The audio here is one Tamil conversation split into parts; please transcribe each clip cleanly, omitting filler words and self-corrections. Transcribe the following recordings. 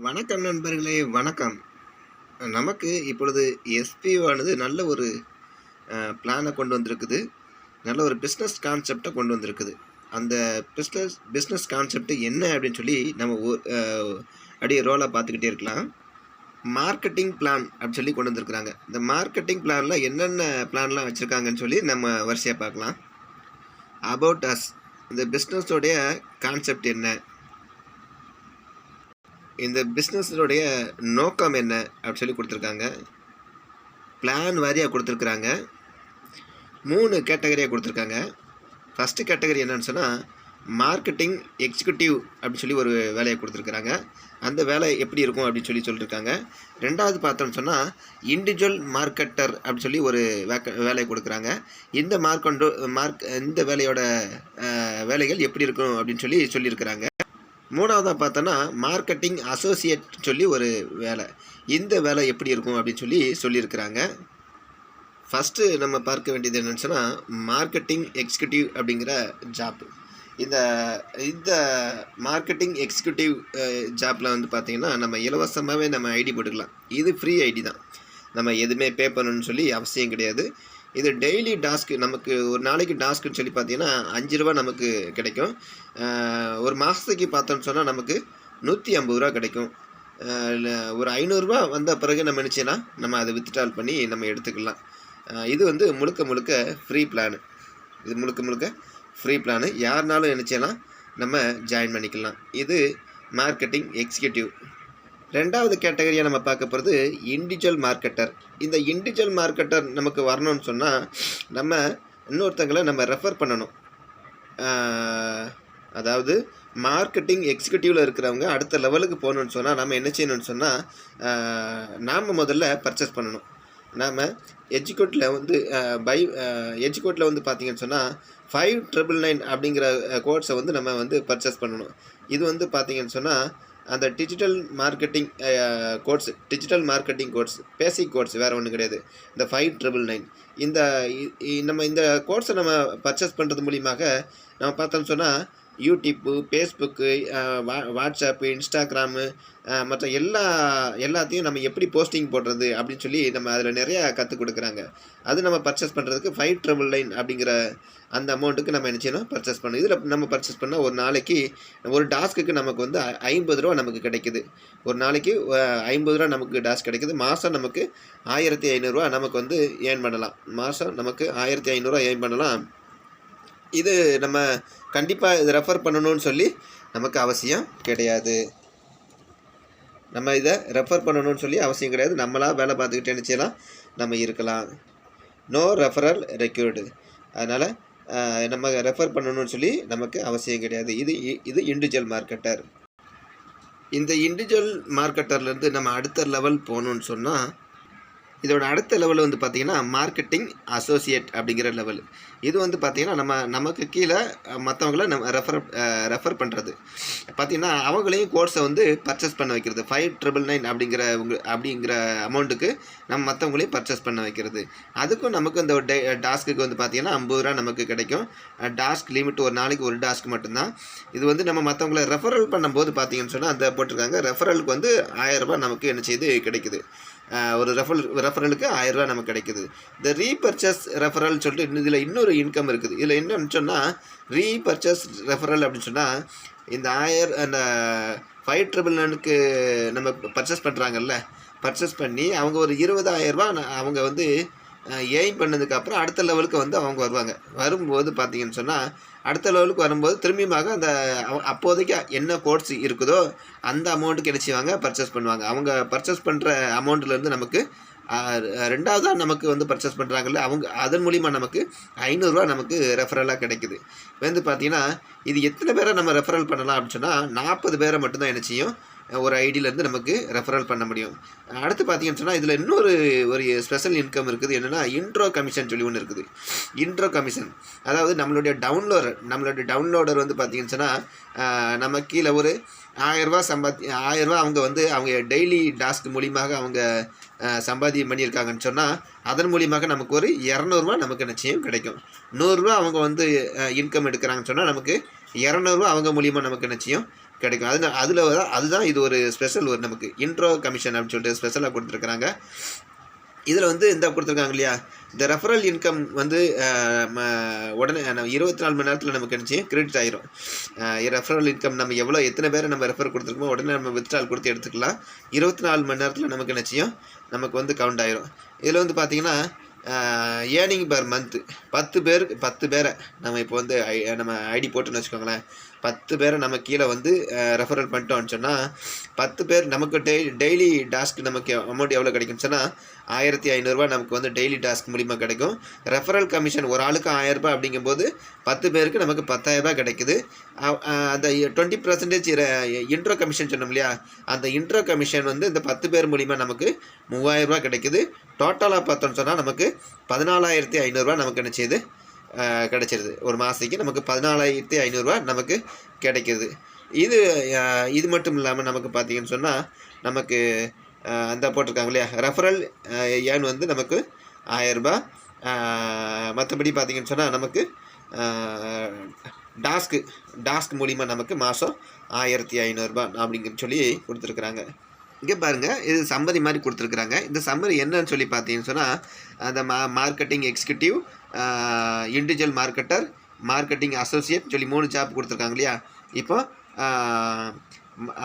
வணக்கம் நண்பர்களே, வணக்கம். நமக்கு இப்பொழுது எஸ்பிஓ ஆனது நல்ல ஒரு பிளானை கொண்டு வந்திருக்குது. நல்ல ஒரு பிஸ்னஸ் கான்செப்டை கொண்டு வந்திருக்குது. அந்த பிஸ்னஸ் கான்செப்ட் என்ன அப்படின்னு சொல்லி நம்ம அப்படியே ரோலாக பார்த்துக்கிட்டே இருக்கலாம். மார்க்கெட்டிங் பிளான் அப்படின்னு சொல்லி கொண்டு வந்திருக்கிறாங்க. இந்த மார்க்கெட்டிங் பிளானில் என்னென்ன பிளான்லாம் வச்சுருக்காங்கன்னு சொல்லி நம்ம வரிசையாக பார்க்கலாம். அபவுட் அஸ், இந்த பிஸ்னஸோடைய கான்செப்ட் என்ன, இந்த பிஸ்னஸோடைய நோக்கம் என்ன அப்படின்னு சொல்லி கொடுத்துருக்காங்க. பிளான் வாரியாக கொடுத்துருக்குறாங்க. 3 கேட்டகரியாக கொடுத்துருக்காங்க. ஃபஸ்ட்டு கேட்டகரி என்னன்னு சொன்னால் மார்க்கெட்டிங் எக்ஸிக்யூட்டிவ் அப்படின்னு சொல்லி ஒரு வேலையை கொடுத்துருக்குறாங்க. அந்த வேலை எப்படி இருக்கும் அப்படின்னு சொல்லியிருக்காங்க. ரெண்டாவது பார்த்தோம்னு சொன்னால் இண்டிவிஜுவல் மார்க்கெட்டர் அப்படின்னு சொல்லி ஒரு வேலையை கொடுக்குறாங்க. இந்த வேலையோட வேலைகள் எப்படி இருக்கும் அப்படின்னு சொல்லியிருக்கிறாங்க. மூணாவதாக பார்த்தோன்னா மார்க்கெட்டிங் அசோசியேட் சொல்லி ஒரு வேலை. இந்த வேலை எப்படி இருக்கும் அப்படின்னு சொல்லியிருக்கிறாங்க. ஃபஸ்ட்டு நம்ம பார்க்க வேண்டியது என்னென்னு சொன்னால் மார்க்கெட்டிங் எக்ஸிக்யூட்டிவ் அப்படிங்கிற ஜாப். இந்த மார்க்கெட்டிங் எக்ஸிக்யூட்டிவ் ஜாப்பில் வந்து பார்த்திங்கன்னா நம்ம இலவசமாகவே நம்ம ஐடி போட்டுக்கலாம். இது ஃப்ரீ ஐடி தான். நம்ம எதுவுமே பே பண்ணணும்னு சொல்லி அவசியம் கிடையாது. இது டெய்லி டாஸ்க்கு, நமக்கு ஒரு நாளைக்கு டாஸ்க்குன்னு சொல்லி பார்த்தீங்கன்னா 5 ரூபா நமக்கு கிடைக்கும். ஒரு மாதத்துக்கு பார்த்தோன்னு சொன்னால் நமக்கு 150 ரூபா கிடைக்கும். ஒரு 500 ரூபா வந்த பிறகு நம்ம நினச்சேன்னா நம்ம அதை வித்ட்ரால் பண்ணி நம்ம எடுத்துக்கலாம். இது வந்து முழுக்க ஃப்ரீ பிளானு. இது முழுக்க ஃப்ரீ பிளானு. யாருனாலும் நினச்சேன்னா நம்ம ஜாயின் பண்ணிக்கலாம். இது மார்க்கெட்டிங் எக்ஸிக்யூட்டிவ். ரெண்டாவது கேட்டகரியாக நம்ம பார்க்க போகிறது இண்டிவிஜுவல் மார்க்கெட்டர். இந்த இண்டிவிஜுவல் மார்க்கெட்டர் நமக்கு வரணும்னு சொன்னால் நம்ம இன்னொருத்தங்களை நம்ம ரெஃபர் பண்ணணும். அதாவது மார்க்கெட்டிங் எக்ஸிக்யூட்டிவில் இருக்கிறவங்க அடுத்த லெவலுக்கு போகணுன்னு சொன்னால் நம்ம என்ன செய்யணும்னு சொன்னால் நாம் முதல்ல பர்ச்சேஸ் பண்ணணும். நாம் எஜுகேட்டில் வந்து பார்த்திங்கன்னு சொன்னால் 5999 அப்படிங்கிற கோட்ஸை வந்து நம்ம வந்து பர்ச்சேஸ் பண்ணணும். இது வந்து பார்த்திங்கன்னு சொன்னால் அந்த டிஜிட்டல் மார்க்கெட்டிங் கோட்ஸ் பேசிக் கோட்ஸ் வேறு ஒன்றும் கிடையாது. இந்த 5999 நம்ம இந்த கோட்ஸை நம்ம பர்ச்சேஸ் பண்ணுறது மூலியமாக நம்ம பார்த்தோம்னு சொன்னால் யூடியூப்பு, ஃபேஸ்புக்கு, வாட்ஸ்அப்பு, இன்ஸ்டாகிராமு மற்ற எல்லாத்தையும் நம்ம எப்படி போஸ்டிங் போடுறது அப்படின்னு சொல்லி நம்ம அதில் நிறையா கற்றுக் கொடுக்குறாங்க. அது நம்ம பர்ச்சேஸ் பண்ணுறதுக்கு 5999 அப்படிங்கிற அந்த அமௌண்ட்டுக்கு நம்ம என்ன செய்யணும், பர்ச்சேஸ் பண்ணணும். இதில் நம்ம பர்ச்சேஸ் பண்ணால் ஒரு நாளைக்கு ஒரு டாஸ்க்குக்கு நமக்கு வந்து 50 ரூபா நமக்கு கிடைக்குது. ஒரு நாளைக்கு 50 ரூபா நமக்கு டாஸ்க் கிடைக்குது. மாதம் நமக்கு 1500 ரூபா நமக்கு வந்து ஏர்ன் பண்ணலாம். மாதம் நமக்கு 1500 ரூபா ஏர்ன் பண்ணலாம். இது நம்ம கண்டிப்பாக இதை ரெஃபர் பண்ணணும்னு சொல்லி நமக்கு அவசியம் கிடையாது. நம்ம இதை ரெஃபர் பண்ணணும்னு சொல்லி அவசியம் கிடையாது. நம்மளாக வேலை பார்த்துக்கிட்டே நினச்சலாம் நம்ம இருக்கலாம். No referral required. அதனால் நம்ம ரெஃபர் பண்ணணும்னு சொல்லி நமக்கு அவசியம் கிடையாது. இது இண்டிவிஜுவல் மார்க்கெட்டர். இந்த இண்டிவிஜுவல் மார்க்கெட்டர்லேருந்து நம்ம அடுத்த லெவல் போகணுன்னு சொன்னால் இதோட அடுத்த லெவலில் வந்து பார்த்திங்கன்னா மார்க்கெட்டிங் அசோசியேட் அப்படிங்கிற லெவல். இது வந்து பார்த்திங்கன்னா நமக்கு கீழே மற்றவங்கள நம்ம ரெஃபர் பண்ணுறது. பார்த்திங்கன்னா அவங்களையும் கோர்ஸை வந்து பர்ச்சேஸ் பண்ண வைக்கிறது. 5999 அப்படிங்கிற அமௌண்ட்டுக்கு நம்ம மற்றவங்களையும் பர்ச்சேஸ் பண்ண வைக்கிறது. அதுக்கும் நமக்கு இந்த டாஸ்க்கு வந்து பார்த்திங்கன்னா 50 ரூபா நமக்கு கிடைக்கும். டாஸ்க் லிமிட் ஒரு நாளைக்கு ஒரு டாஸ்க் மட்டும்தான். இது வந்து நம்ம மற்றவங்களை ரெஃபரல் பண்ணும்போது பார்த்திங்கன்னு சொன்னால் அந்த போட்டிருக்காங்க. ரெஃபரலுக்கு வந்து 1000 ரூபா நமக்கு என்ன செய்து கிடைக்குது. ஒரு ரெஃபரலுக்கு 1000 ரூபா நமக்கு கிடைக்குது. இந்த ரீபர்ச்சேஸ் ரெஃபரல் சொல்லிட்டு இதில் இன்னொரு இன்கம் இருக்குது. இதில் என்னன்னு சொன்னால் ரீபர்ச்சேஸ் ரெஃபரல் அப்படின்னு சொன்னால் இந்த 1000 அந்த 5999க்கு நம்ம பர்ச்சேஸ் பண்ணுறாங்கல்ல, பர்ச்சேஸ் பண்ணி அவங்க ஒரு 20,000 ரூபா அவங்க வந்து எய்ம் பண்ணதுக்கப்புறம் அடுத்த லெவலுக்கு வந்து அவங்க வரும்போது பார்த்திங்கன்னு சொன்னால் அடுத்த லெவலுக்கு வரும்போது திரும்பியுமாக அந்த அப்போதைக்கு என்ன கோட்ஸ் இருக்குதோ அந்த அமௌண்ட்டுக்கு என்ன செய்வாங்க, பர்ச்சேஸ் பண்ணுவாங்க. அவங்க பர்ச்சேஸ் பண்ணுற அமௌண்ட்லேருந்து நமக்கு ரெண்டாவதாக நமக்கு வந்து பர்ச்சேஸ் பண்ணுறாங்கல்ல, அவங்க அதன் மூலிமா நமக்கு 500 ரூபா நமக்கு ரெஃபரலாக கிடைக்குது. வந்து பார்த்திங்கன்னா இது எத்தனை பேரை நம்ம ரெஃபரல் பண்ணலாம் அப்படின்னு சொன்னால் 40 பேரை மட்டும்தான் என்ன செய்யும் ஒரு ஐடியிலேருந்து நமக்கு ரெஃபரல் பண்ண முடியும். அடுத்து பார்த்திங்கன்னு சொன்னால் இதில் இன்னொரு ஸ்பெஷல் இன்கம் இருக்குது. என்னென்னா இன்ட்ரோ கமிஷன் சொல்லி ஒன்று இருக்குது. இன்ட்ரோ கமிஷன் அதாவது நம்மளுடைய டவுன்லோடர் வந்து பார்த்திங்கன்னு சொன்னால் நம்ம கீழே ஒரு 1000 ரூபா அவங்க வந்து அவங்க டெய்லி டாஸ்க் மூலியமாக அவங்க சம்பாத்தியம் பண்ணியிருக்காங்கன்னு சொன்னால் அதன் மூலியமாக நமக்கு ஒரு 200 ரூபா நமக்கு நிச்சயம் கிடைக்கும். 100 ரூபா அவங்க வந்து இன்கம் எடுக்கிறாங்கன்னு சொன்னால் நமக்கு 200 ரூபா அவங்க மூலியமாக நமக்கு நிச்சயம் கிடைக்கும். அதில் அதுதான் இது ஒரு ஸ்பெஷல் ஒரு நமக்கு இன்ட்ரோ கமிஷன் அப்படின்னு சொல்லிட்டு ஸ்பெஷலாக கொடுத்துருக்குறாங்க. இதில் வந்து இந்த கொடுத்துருக்காங்க இல்லையா, இந்த ரெஃபரல் இன்கம் வந்து உடனே 24 மணி நேரத்தில் நமக்கு நினச்சி கிரெடிட் ஆயிரும். ரெஃபரல் இன்கம் நம்ம எத்தனை பேரை நம்ம ரெஃபர் கொடுத்துருக்கோமோ உடனே நம்ம வித்ட்ரால் கொடுத்து எடுத்துக்கலாம். 24 மணி நேரத்தில் நமக்கு நிச்சயம் நமக்கு வந்து கவுண்ட் ஆயிரும். இதில் வந்து பார்த்திங்கன்னா ஏர்னிங் பர் மந்த்து 10 பேரை நம்ம இப்போ வந்து நம்ம ஐடி போட்டுன்னு வச்சுக்கோங்களேன். 10 பேரை நம்ம கீழே வந்து ரெஃபரல் பண்ணிட்டோம்னு சொன்னால் 10 பேர் நமக்கு டெய்லி டாஸ்க் நமக்கு அமௌண்ட் எவ்வளோ கிடைக்கும்னு சொன்னால் 1500 நமக்கு வந்து டெய்லி டாஸ்க் மூலிமா கிடைக்கும். ரெஃபரல் கமிஷன் ஒரு ஆளுக்கு 1000 அப்படிங்கும்போது 10 பேருக்கு நமக்கு 10,000 கிடைக்குது. அந்த 20% இன்ட்ரோ கமிஷன் சொன்னோம் இல்லையா, அந்த இன்ட்ரோ கமிஷன் வந்து இந்த 10 பேர் மூலிமா நமக்கு 3000 கிடைக்குது. டோட்டலாக பார்த்தோன்னு சொன்னால் நமக்கு 14,500 நமக்கு என்ன செய்யுது கிடைச்சிருது. ஒரு மாதத்துக்கு நமக்கு 14,500 நமக்கு கிடைக்கிது. இது மட்டும் இல்லாமல் நமக்கு பார்த்திங்கன்னு சொன்னால் நமக்கு அந்த போட்டிருக்காங்க இல்லையா, ரெஃபரல் ஏர்ன் வந்து நமக்கு 1000. மற்றபடி பார்த்திங்கன்னு சொன்னால் நமக்கு டாஸ்க் மூலிமா நமக்கு மாதம் 1500 அப்படிங்கிற சொல்லி கொடுத்துருக்குறாங்க. இங்கே பாருங்கள், இது சம்மரி மாதிரி கொடுத்துருக்குறாங்க. இந்த சம்மரி என்னன்னு சொல்லி பார்த்தீங்கன்னு சொன்னால் அந்த marketing executive, individual marketer, marketing associate சொல்லி 3 ஜாப் கொடுத்துருக்காங்க இல்லையா. இப்போ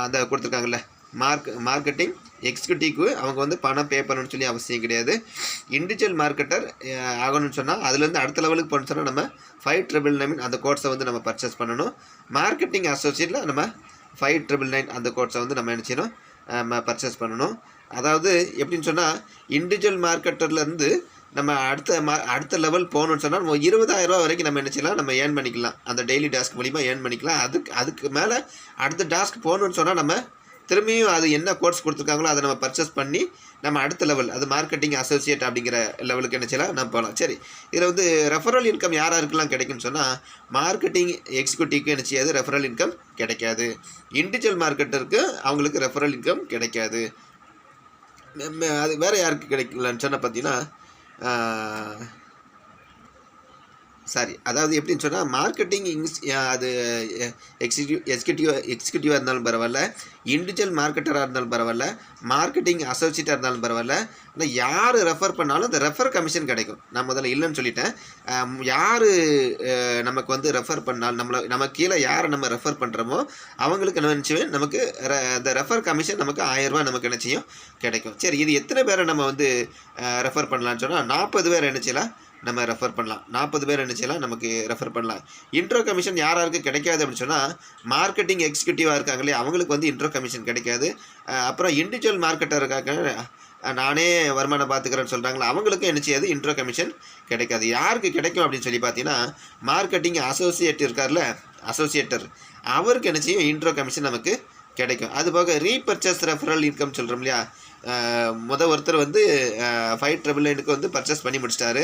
அந்த கொடுத்துருக்காங்கல்ல மார்க்கெட்டிங் எக்ஸிக்யூட்டிவ்க்கு அவங்க வந்து பணம் பே பண்ணணும்னு சொல்லி அவசியம் கிடையாது. இண்டிவிஜுவல் மார்க்கெட்டர் ஆகணும்னு சொன்னால் அதுலேருந்து அடுத்த லெவலுக்கு போகணும்னு சொன்னால் நம்ம 5999 அந்த கோர்ஸை வந்து நம்ம பர்ச்சேஸ் பண்ணணும். மார்க்கெட்டிங் அசோசியேட்டில் நம்ம 5999 அந்த கோர்ஸை வந்து நம்ம என்ன செய்யணும், பர்ச்சேஸ் பண்ணணும். அதாவது எப்படின்னு சொன்னால் இண்டிவிஜுவல் மார்க்கெட்டர்லேருந்து நம்ம அடுத்த லெவல் போகணுன்னு சொன்னால் நம்ம 20,000 வரைக்கும் நம்ம என்ன செய்யலாம், நம்ம ஏர்ன் பண்ணிக்கலாம். அந்த டெய்லி டாஸ்க் மூலிமா ஏர்ன் பண்ணிக்கலாம். அதுக்கு மேலே அடுத்த டாஸ்க் போகணுன்னு சொன்னால் நம்ம திரும்பியும் அது என்ன கோர்ஸ் கொடுத்துருக்காங்களோ அதை நம்ம பர்ச்சேஸ் பண்ணி நம்ம அடுத்த லெவல் அது மார்க்கெட்டிங் அசோசியேட் அப்படிங்கிற லெவலுக்கு என்ன செய்யலாம், நம்ம போகலாம். சரி, இதில் வந்து ரெஃபரல் இன்கம் யாராருக்கெல்லாம் கிடைக்குன்னு சொன்னால் மார்க்கெட்டிங் எக்ஸிக்யூட்டிவ்க்கு என்ன செய்யாது, ரெஃபரல் இன்கம் கிடைக்காது. இண்டிவிஜுவல் மார்க்கெட்டருக்கு அவங்களுக்கு ரெஃபரல் இன்கம் கிடைக்காது. அது வேறு யாருக்கு கிடைக்கலன்னு சொன்னால் பார்த்தீங்கன்னா அதாவது எப்படின்னு சொன்னால் மார்க்கெட்டிங் அது எக்ஸிக்யூட்டிவாக இருந்தாலும் பரவாயில்ல, இண்டிவிஜுவல் மார்க்கெட்டராக இருந்தாலும் பரவாயில்ல, மார்க்கெட்டிங் அசோசியேட்டாக இருந்தாலும் பரவாயில்ல, ஆனால் யார் ரெஃபர் பண்ணாலும் அந்த ரெஃபர் கமிஷன் கிடைக்கும். நான் முதல்ல இல்லைன்னு சொல்லிட்டேன். யார் நமக்கு வந்து ரெஃபர் பண்ணாலும் நம்ம கீழே யாரை நம்ம ரெஃபர் பண்ணுறோமோ அவங்களுக்கு என்ன நினச்சுவேன் நமக்கு அந்த ரெஃபர் கமிஷன் நமக்கு 1000 நமக்கு என்ன செய்யும் கிடைக்கும். சரி, இது எத்தனை பேரை நம்ம வந்து ரெஃபர் பண்ணலான்னு சொன்னால் 40 பேர் என்ன செய்யலாம் நம்ம ரெஃபர் பண்ணலாம். 40 பேர் என்ன செய்யலாம் நமக்கு ரெஃபர் பண்ணலாம். இன்ட்ரோ கமிஷன் யாராருக்கு கிடைக்காது அப்படின்னு சொன்னால் மார்க்கெட்டிங் எக்ஸிக்யூட்டிவாக இருக்காங்களே அவங்களுக்கு வந்து இன்ட்ரோ கமிஷன் கிடைக்காது. அப்புறம் இண்டிவிஜுவல் மார்க்கெட்டர் இருக்காங்க, நானே வருமானம் பார்த்துக்கிறேன்னு சொல்கிறாங்களா, அவங்களுக்கும் என்ன செய்யாது இன்ட்ரோ கமிஷன் கிடைக்காது. யாருக்கு கிடைக்கும் அப்படின்னு சொல்லி பார்த்தீங்கன்னா மார்க்கெட்டிங் அசோசியேட்டர் அவருக்கு என்ன செய்யும் இன்ட்ரோ கமிஷன் நமக்கு கிடைக்கும். அதுபோக ரீபர்ச்சேஸ் ரெஃபரல் இன்கம் சொல்கிறோம் இல்லையா, ஒருத்தர் வந்து 5999க்கு வந்து பர்ச்சேஸ் பண்ணி முடிச்சிட்டாரு.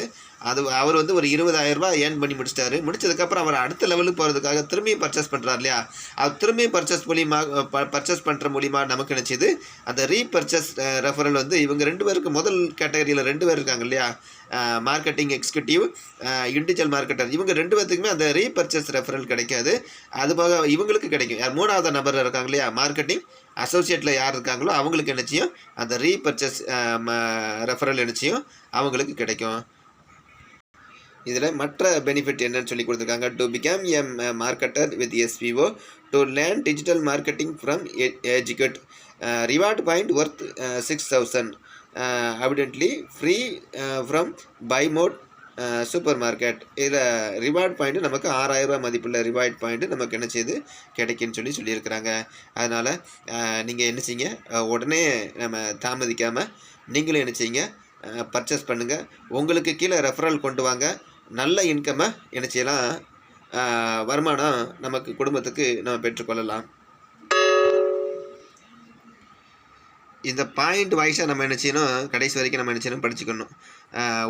அவர் வந்து ஒரு 20,000 ஏர்ன் பண்ணி முடிச்சிட்டாரு. முடிச்சதுக்கப்புறம் அவர் அடுத்த லெவலுக்கு போகிறதுக்காக திரும்பியும் பர்ச்சேஸ் பண்ணுறாரு இல்லையா, அது திரும்பியும் பர்ச்சேஸ் பண்ணுற மூலிமா நமக்கு நினச்சிது அந்த ரீபர்ச்சேஸ் ரெஃபரல் வந்து இவங்க 2 பேருக்கு முதல் கேட்டகரியில் 2 பேர் இருக்காங்க இல்லையா, மார்க்கெட்டிங் எக்ஸிக்யூட்டிவ், இண்டிவிஜுவல் மார்க்கெட்டர், இவங்க 2 பேர்த்துக்குமே அந்த ரீபர்ச்சேஸ் ரெஃபரல் கிடைக்காது. அதுபோக இவங்களுக்கு கிடைக்கும். யார் 3வது நபர் இருக்காங்க இல்லையா, மார்க்கெட்டிங் அசோசியேட்டில் யார் இருக்காங்களோ அவங்களுக்கு என்னச்சியும் அந்த ரீபர்ச்சேஸ் ரெஃபரல் என்னச்சியும் அவங்களுக்கு கிடைக்கும். இதில் மற்ற பெனிஃபிட் என்னன்னு சொல்லி கொடுத்துருக்காங்க. To become a marketer with SVO, to learn digital marketing from educate, reward point worth 6,000, evidently free from by mode supermarket. இதில் ரிவார்ட் பாயிண்ட்டு நமக்கு 6,000 மதிப்புள்ள ரிவார்ட் பாயிண்ட்டு நமக்கு என்ன செய்யுது கிடைக்குன்னு சொல்லியிருக்கிறாங்க. அதனால் நீங்கள் என்ன செய்யுங்க, உடனே நம்ம தாமதிக்காமல் நீங்களும் என்ன செய்யுங்க பர்ச்சேஸ் பண்ணுங்கள். உங்களுக்கு கீழே ரெஃபரல் கொண்டு வாங்க. நல்ல இன்கம்மை என்ன செய்யலாம், வருமானம் நமக்கு குடும்பத்துக்கு நம்ம பெற்றுக்கொள்ளலாம். இந்த பாயிண்ட் வைஸாக நம்ம என்ன செய்யணும், கடைசி வரைக்கும் நம்ம என்ன செய்யணும், படிச்சுக்கணும்.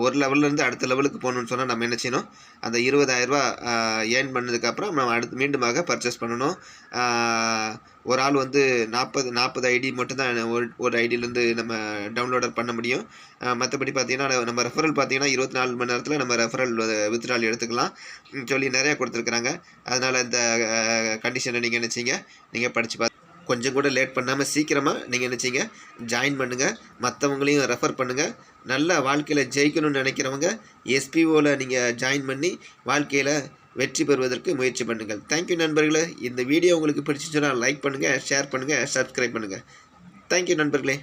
ஒரு லெவல்லேருந்து அடுத்த லெவலுக்கு போகணுன்னு சொன்னால் நம்ம என்ன செய்யணும், அந்த 20,000 ஏர்ன் பண்ணதுக்கப்புறம் நம்ம மீண்டுமாக பர்ச்சேஸ் பண்ணணும். ஒரு ஆள் வந்து 40 ஐடி மட்டும்தான் ஒரு ஐடியிலேருந்து நம்ம டவுன்லோடர் பண்ண முடியும். மற்றபடி பார்த்தீங்கன்னா நம்ம ரெஃபரல் பார்த்தீங்கன்னா 24 மணி நேரத்தில் நம்ம ரெஃபரல் வித்ட்ரால் எடுத்துக்கலாம் சொல்லி நிறையா கொடுத்துருக்குறாங்க. அதனால் இந்த கண்டிஷனை நீங்கள் என்ன செய்யுங்க, நீங்கள் படித்து பார்த்து கொஞ்சம் கூட லேட் பண்ணாமல் சீக்கிரமாக நீங்கள் என்ன செய்யுங்க, ஜாயின் பண்ணுங்கள், மற்றவங்களையும் ரெஃபர் பண்ணுங்கள். நல்ல வாழ்க்கையில் ஜெயிக்கணும்னு நினைக்கிறவங்க எஸ்பிஓவில் நீங்கள் ஜாயின் பண்ணி வாழ்க்கையில் வெற்றி பெறுவதற்கு முயற்சி பண்ணுங்கள். தேங்க்யூ நண்பர்களே. இந்த வீடியோ உங்களுக்கு பிடிச்சிச்சுன்னா லைக் பண்ணுங்கள், ஷேர் பண்ணுங்கள், சப்ஸ்கிரைப் பண்ணுங்கள். தேங்க்யூ நண்பர்களே.